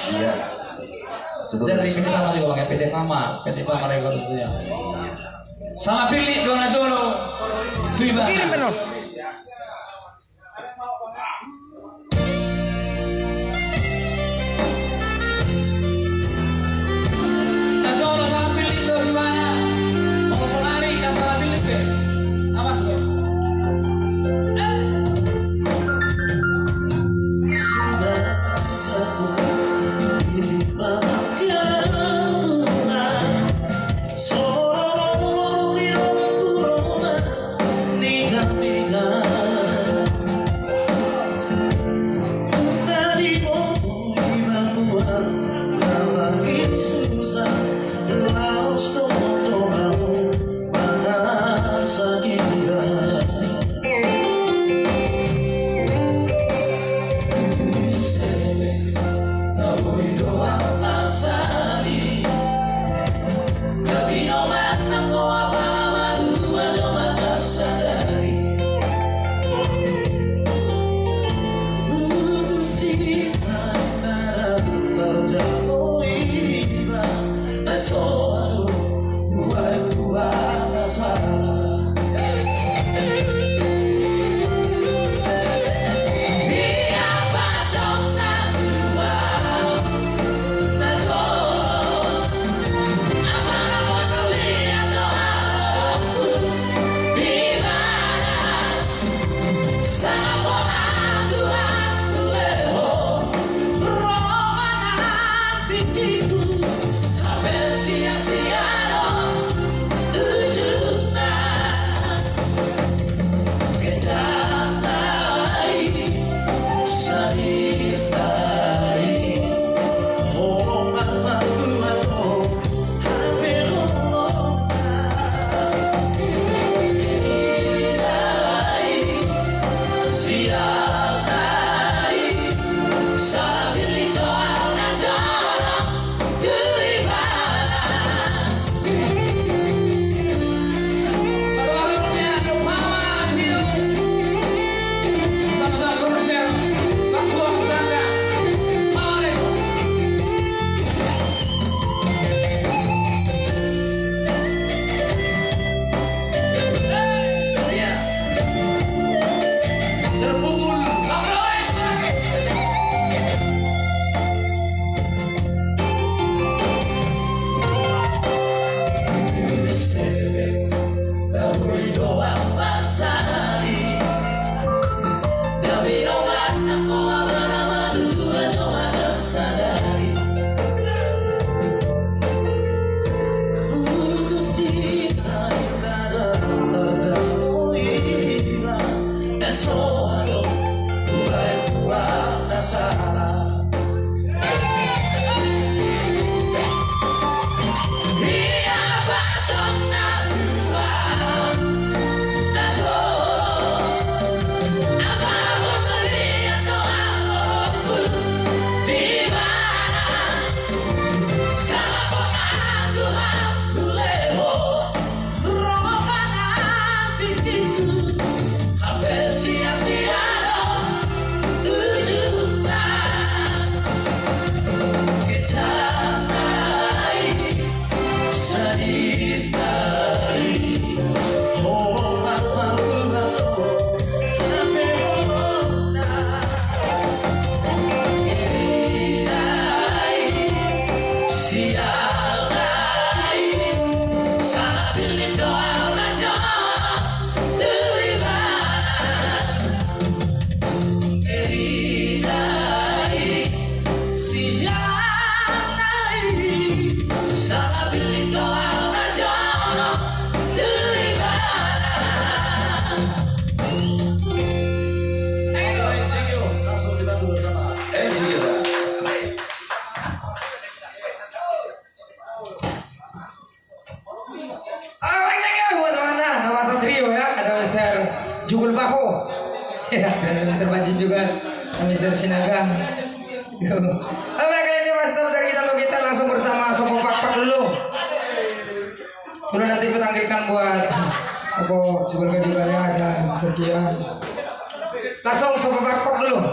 Iya. Dari PT Pama juga pakai PT Pama Record tentunya. Sama Pilih Dona Solo. Tuh Kirim benar. Solo sama Pilih tuh gimana? Mau sonari dan sama Pilih ke? Awas gue. Jugul Baho ya, dan terbanjin juga Mr. Sinaga. Oke, kali ini mas dari kita langsung bersama Sopo Pak dulu. Sebelum nanti petanggikan buat Sopo sebagai juga ya dan Setia. Langsung Sopo Pak dulu.